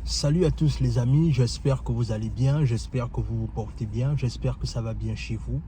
Salut à tous les amis, j'espère que vous allez bien, j'espère que vous vous portez bien, j'espère que ça va bien chez vous.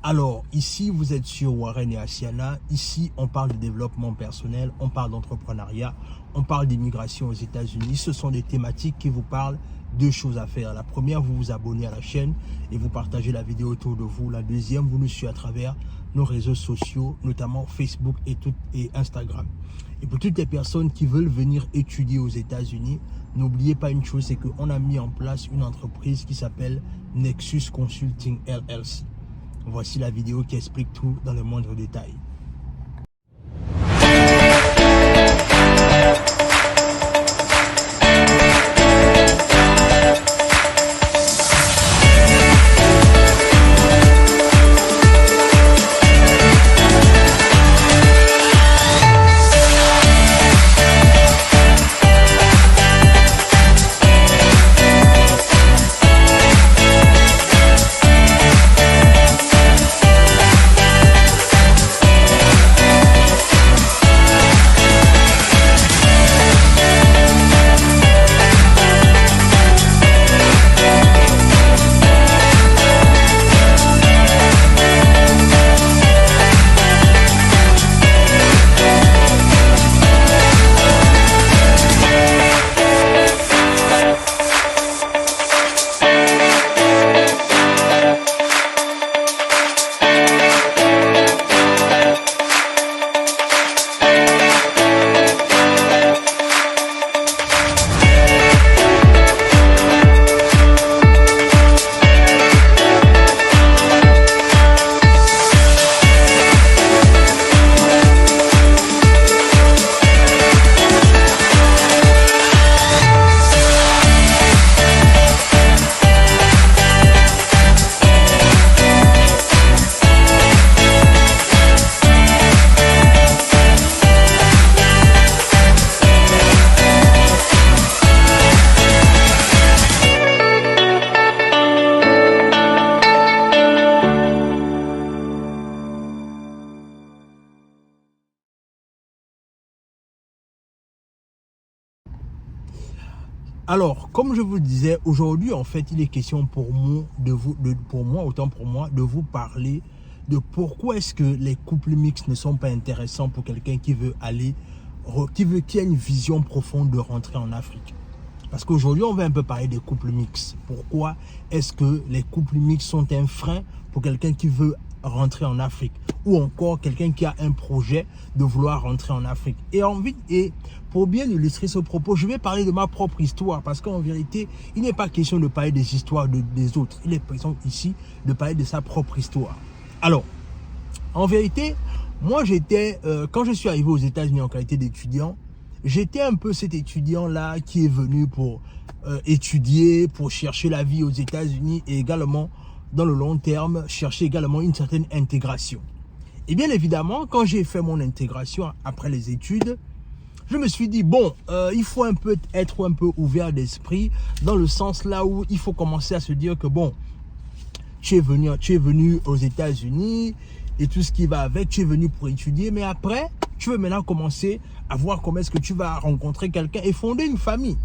Alors, ici, vous êtes sur Warren et Asiana. Ici, on parle de développement personnel, on parle d'entrepreneuriat, on parle d'immigration aux États-Unis. Ce sont des thématiques qui vous parlent. Deux choses à faire. La première, vous vous abonnez à la chaîne et vous partagez la vidéo autour de vous. La deuxième, vous nous suivez à travers nos réseaux sociaux, notamment Facebook et Instagram. Et pour toutes les personnes qui veulent venir étudier aux États-Unis, n'oubliez pas une chose, c'est qu'on a mis en place une entreprise qui s'appelle Nexus Consulting LLC. Voici la vidéo qui explique tout dans le moindre détail. Alors, comme je vous le disais, aujourd'hui, en fait, il est question pour moi, de vous parler de pourquoi est-ce que les couples mixtes ne sont pas intéressants pour quelqu'un qui veut qui a une vision profonde de rentrer en Afrique. Parce qu'aujourd'hui, on va un peu parler des couples mixtes. Pourquoi est-ce que les couples mixtes sont un frein pour quelqu'un qui veut rentrer en Afrique, ou encore quelqu'un qui a un projet de vouloir rentrer en Afrique. Et pour bien illustrer ce propos, je vais parler de ma propre histoire, parce qu'en vérité, il n'est pas question de parler des histoires des autres. Il est question ici de parler de sa propre histoire. Alors, en vérité, moi j'étais, quand je suis arrivé aux États-Unis en qualité d'étudiant, j'étais un peu cet étudiant-là qui est venu pour étudier, pour chercher la vie aux États-Unis et également dans le long terme, chercher également une certaine intégration. Et bien évidemment, quand j'ai fait mon intégration après les études, je me suis dit, bon, il faut être un peu ouvert d'esprit, dans le sens là où il faut commencer à se dire que bon, tu es venu aux États-Unis et tout ce qui va avec, tu es venu pour étudier, mais après, tu veux maintenant commencer à voir comment est-ce que tu vas rencontrer quelqu'un et fonder une famille.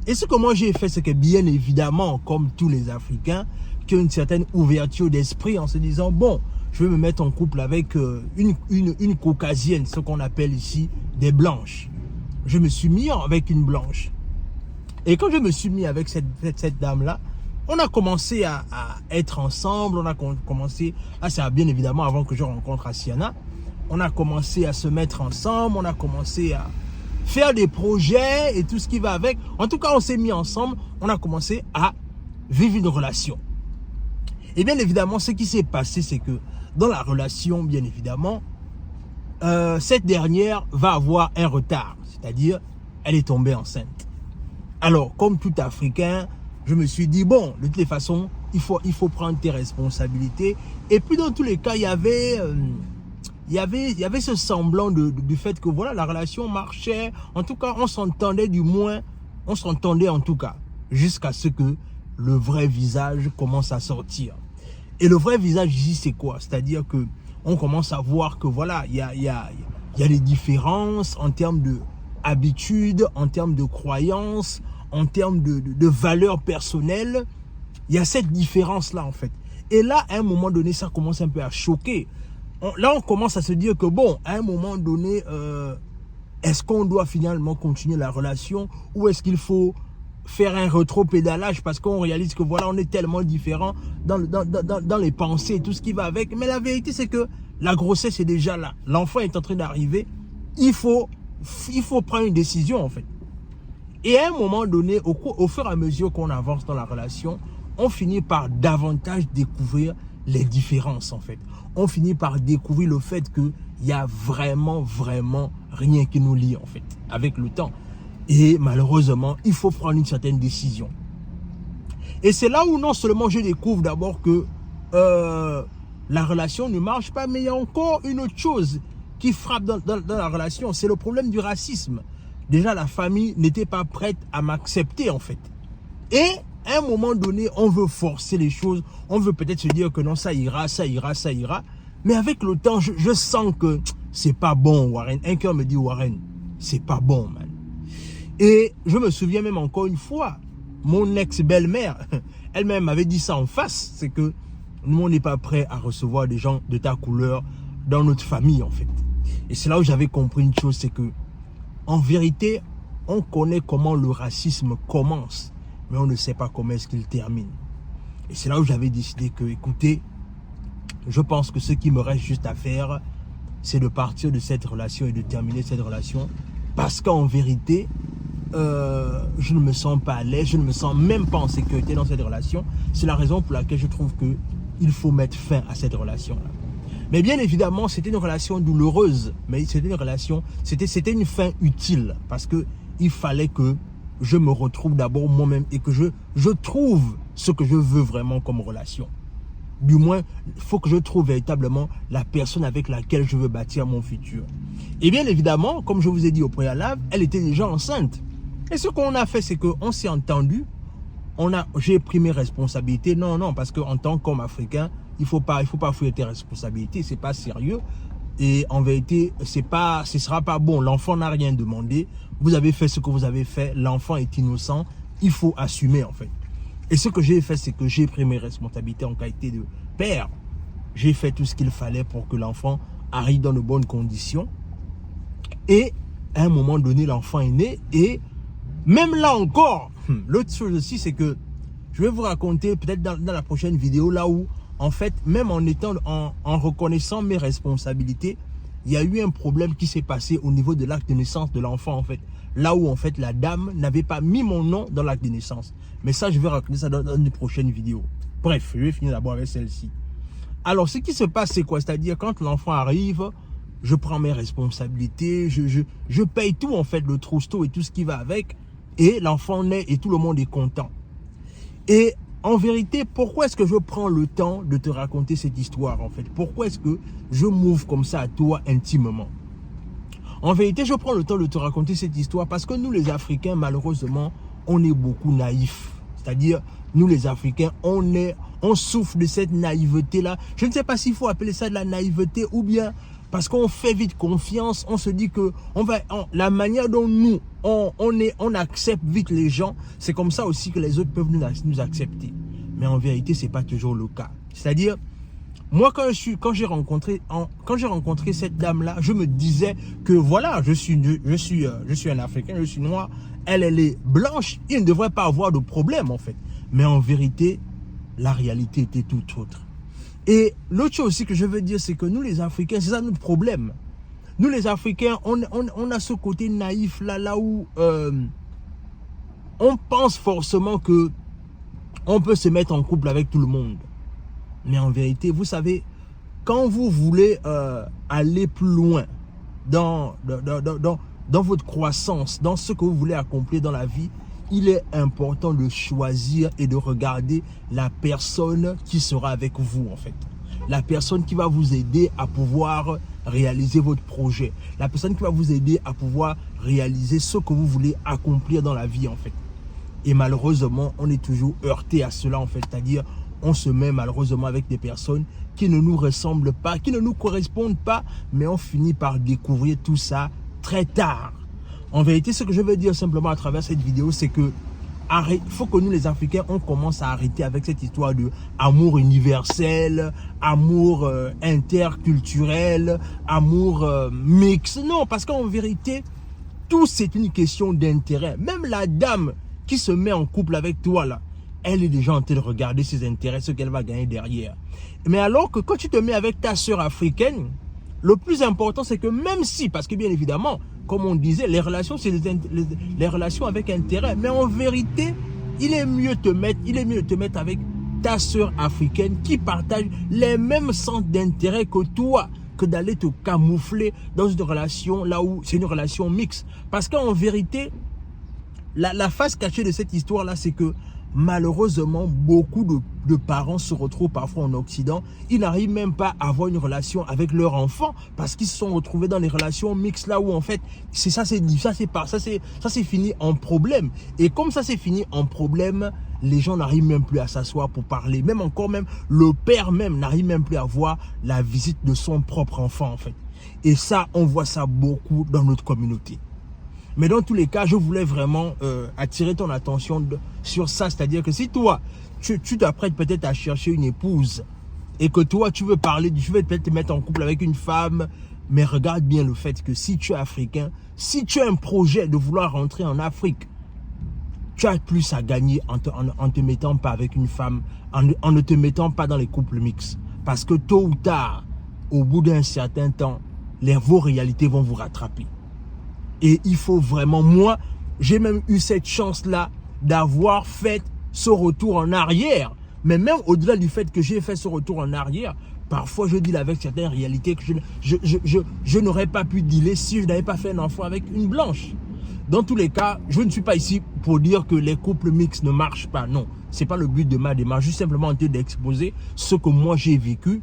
Et ce que moi j'ai fait, c'est que bien évidemment, comme tous les Africains, qui ont une certaine ouverture d'esprit en se disant, bon, je vais me mettre en couple avec une caucasienne, ce qu'on appelle ici des blanches. Je me suis mis avec une blanche. Et quand je me suis mis avec cette dame-là, on a commencé à être ensemble, on a commencé, c'est bien évidemment avant que je rencontre Asiana, on a commencé à se mettre ensemble, on a commencé à faire des projets et tout ce qui va avec. En tout cas, on s'est mis ensemble, on a commencé à vivre une relation. Et bien évidemment, ce qui s'est passé, c'est que dans la relation, bien évidemment, cette dernière va avoir un retard. C'est-à-dire, elle est tombée enceinte. Alors, comme tout Africain, je me suis dit, bon, de toutes les façons, il faut prendre tes responsabilités. Et puis, dans tous les cas, il y avait ce semblant du fait que voilà, la relation marchait. En tout cas, on s'entendait en tout cas, jusqu'à ce que le vrai visage commence à sortir. Et le vrai visage ici, c'est quoi? C'est-à-dire que on commence à voir que voilà, il y a des différences en termes d'habitudes, en termes de croyances, en termes de valeurs personnelles, il y a cette différence-là, en fait. Et là, à un moment donné, ça commence un peu à choquer. Là, on commence à se dire que, bon, à un moment donné, est-ce qu'on doit finalement continuer la relation ou est-ce qu'il faut faire un rétro-pédalage parce qu'on réalise que, voilà, on est tellement différents dans les pensées et tout ce qui va avec. Mais la vérité, c'est que la grossesse est déjà là. L'enfant est en train d'arriver. Il faut prendre une décision, en fait. Et à un moment donné, au fur et à mesure qu'on avance dans la relation, on finit par davantage découvrir les différences, en fait. On finit par découvrir le fait qu'il y a vraiment rien qui nous lie, en fait, avec le temps. Et malheureusement, il faut prendre une certaine décision. Et c'est là où non seulement je découvre d'abord que la relation ne marche pas, mais il y a encore une autre chose qui frappe dans la relation, c'est le problème du racisme. Déjà, la famille n'était pas prête à m'accepter, en fait. Et à un moment donné, on veut forcer les choses. On veut peut-être se dire que non, ça ira, ça ira, ça ira. Mais avec le temps, je sens que c'est pas bon, Warren. Un cœur me dit, Warren, c'est pas bon, man. Et je me souviens même encore une fois, mon ex-belle-mère, elle-même m'avait dit ça en face. C'est que nous, on n'est pas prêt à recevoir des gens de ta couleur dans notre famille, en fait. Et c'est là où j'avais compris une chose, c'est que en vérité, on connaît comment le racisme commence, mais on ne sait pas comment est-ce qu'il termine. Et c'est là où j'avais décidé que, écoutez, je pense que ce qui me reste juste à faire, c'est de partir de cette relation et de terminer cette relation. Parce qu'en vérité, je ne me sens pas à l'aise, je ne me sens même pas en sécurité dans cette relation. C'est la raison pour laquelle je trouve qu'il faut mettre fin à cette relation-là. Mais bien évidemment, c'était une relation douloureuse, mais c'était une relation, c'était une fin utile parce que il fallait que je me retrouve d'abord moi-même et que je trouve ce que je veux vraiment comme relation. Du moins, il faut que je trouve véritablement la personne avec laquelle je veux bâtir mon futur. Et bien évidemment, comme je vous ai dit au préalable, elle était déjà enceinte. Et ce qu'on a fait, c'est qu'on s'est entendu, j'ai pris mes responsabilités. Non, parce qu'en tant qu'homme africain, il faut pas fouiller tes responsabilités, c'est pas sérieux. Et en vérité, ce sera pas bon. L'enfant n'a rien demandé. Vous avez fait ce que vous avez fait. L'enfant est innocent. Il faut assumer, en fait. Et ce que j'ai fait, c'est que j'ai pris mes responsabilités en qualité de père. J'ai fait tout ce qu'il fallait pour que l'enfant arrive dans de bonnes conditions. Et à un moment donné, l'enfant est né. Et même là encore, l'autre chose aussi, c'est que je vais vous raconter peut-être dans la prochaine vidéo, là où, en fait, même en reconnaissant mes responsabilités, il y a eu un problème qui s'est passé au niveau de l'acte de naissance de l'enfant, en fait. Là où, en fait, la dame n'avait pas mis mon nom dans l'acte de naissance. Mais ça, je vais raconter ça dans une prochaine vidéo. Bref, je vais finir d'abord avec celle-ci. Alors, ce qui se passe, c'est quoi? C'est-à-dire, quand l'enfant arrive, je prends mes responsabilités, je paye tout, en fait, le trousteau et tout ce qui va avec. Et l'enfant naît et tout le monde est content. Et en vérité, pourquoi est-ce que je prends le temps de te raconter cette histoire, en fait? Pourquoi est-ce que je m'ouvre comme ça à toi intimement? En vérité, je prends le temps de te raconter cette histoire parce que nous, les Africains, malheureusement, on est beaucoup naïfs. C'est-à-dire, nous, les Africains, on souffre de cette naïveté-là. Je ne sais pas s'il faut appeler ça de la naïveté ou bien parce qu'on fait vite confiance, on se dit que la manière dont nous, on accepte vite les gens, c'est comme ça aussi que les autres peuvent nous accepter. Mais en vérité, c'est pas toujours le cas. C'est-à-dire, moi, quand j'ai rencontré cette dame-là, je me disais que voilà, je suis un Africain, je suis noir, elle est blanche, il ne devrait pas avoir de problème, en fait. Mais en vérité, la réalité était tout autre. Et l'autre chose aussi que je veux dire, c'est que nous, les Africains, c'est ça notre problème. Nous, les Africains, on a ce côté naïf là où on pense forcément que on peut se mettre en couple avec tout le monde. Mais en vérité, vous savez, quand vous voulez aller plus loin dans votre croissance, dans ce que vous voulez accomplir dans la vie, il est important de choisir et de regarder la personne qui sera avec vous, en fait. La personne qui va vous aider à pouvoir réaliser votre projet. La personne qui va vous aider à pouvoir réaliser ce que vous voulez accomplir dans la vie, en fait. Et malheureusement, on est toujours heurté à cela, en fait. C'est-à-dire, on se met malheureusement avec des personnes qui ne nous ressemblent pas, qui ne nous correspondent pas, mais on finit par découvrir tout ça très tard. En vérité, ce que je veux dire simplement à travers cette vidéo, c'est que faut que nous les Africains, on commence à arrêter avec cette histoire de amour universel, amour interculturel, amour mix. Non, parce qu'en vérité, tout c'est une question d'intérêt. Même la dame qui se met en couple avec toi là, elle est déjà en train de regarder ses intérêts, ce qu'elle va gagner derrière. Mais alors que quand tu te mets avec ta sœur africaine, le plus important c'est que même si, parce que bien évidemment, comme on disait, les relations c'est les relations avec intérêt. Mais en vérité, il est mieux de te mettre avec ta sœur africaine qui partage les mêmes centres d'intérêt que toi, que d'aller te camoufler dans une relation là où c'est une relation mixte. Parce qu'en vérité, la face cachée de cette histoire-là, c'est que malheureusement, beaucoup de parents se retrouvent parfois en Occident. Ils n'arrivent même pas à avoir une relation avec leur enfant parce qu'ils se sont retrouvés dans les relations mixtes là où en fait, ça c'est fini en problème. Et comme ça c'est fini en problème, les gens n'arrivent même plus à s'asseoir pour parler. Même le père même n'arrive même plus à voir la visite de son propre enfant en fait. Et ça, on voit ça beaucoup dans notre communauté. Mais dans tous les cas, je voulais vraiment attirer ton attention sur ça. C'est-à-dire que si toi, tu t'apprêtes peut-être à chercher une épouse et que toi, tu veux peut-être te mettre en couple avec une femme, mais regarde bien le fait que si tu es africain, si tu as un projet de vouloir rentrer en Afrique, tu as plus à gagner en te mettant pas avec une femme, en ne te mettant pas dans les couples mixtes. Parce que tôt ou tard, au bout d'un certain temps, vos réalités vont vous rattraper. Et il faut vraiment, moi, j'ai même eu cette chance-là d'avoir fait ce retour en arrière. Mais même au-delà du fait que j'ai fait ce retour en arrière, parfois je deal avec certaines réalités que je n'aurais pas pu dealer si je n'avais pas fait un enfant avec une blanche. Dans tous les cas, je ne suis pas ici pour dire que les couples mixtes ne marchent pas. Non, ce n'est pas le but de ma démarche. Juste simplement en train d'exposer ce que moi j'ai vécu.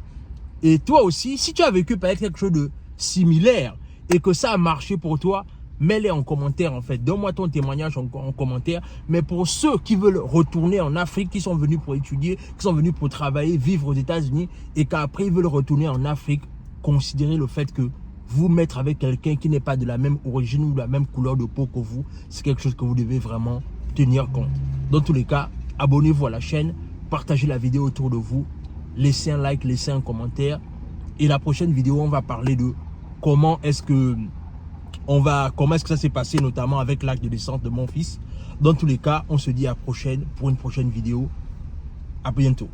Et toi aussi, si tu as vécu peut-être quelque chose de similaire et que ça a marché pour toi, mets-les en commentaire en fait. Donne-moi ton témoignage en commentaire. Mais pour ceux qui veulent retourner en Afrique, qui sont venus pour étudier, qui sont venus pour travailler, vivre aux États-Unis et qu'après ils veulent retourner en Afrique, considérez le fait que vous mettre avec quelqu'un qui n'est pas de la même origine ou de la même couleur de peau que vous, c'est quelque chose que vous devez vraiment tenir compte. Dans tous les cas, abonnez-vous à la chaîne, partagez la vidéo autour de vous, laissez un like, laissez un commentaire. Et la prochaine vidéo, on va parler de comment est-ce que ça s'est passé, notamment avec l'acte de naissance de mon fils. Dans tous les cas, on se dit à la prochaine pour une prochaine vidéo. À bientôt.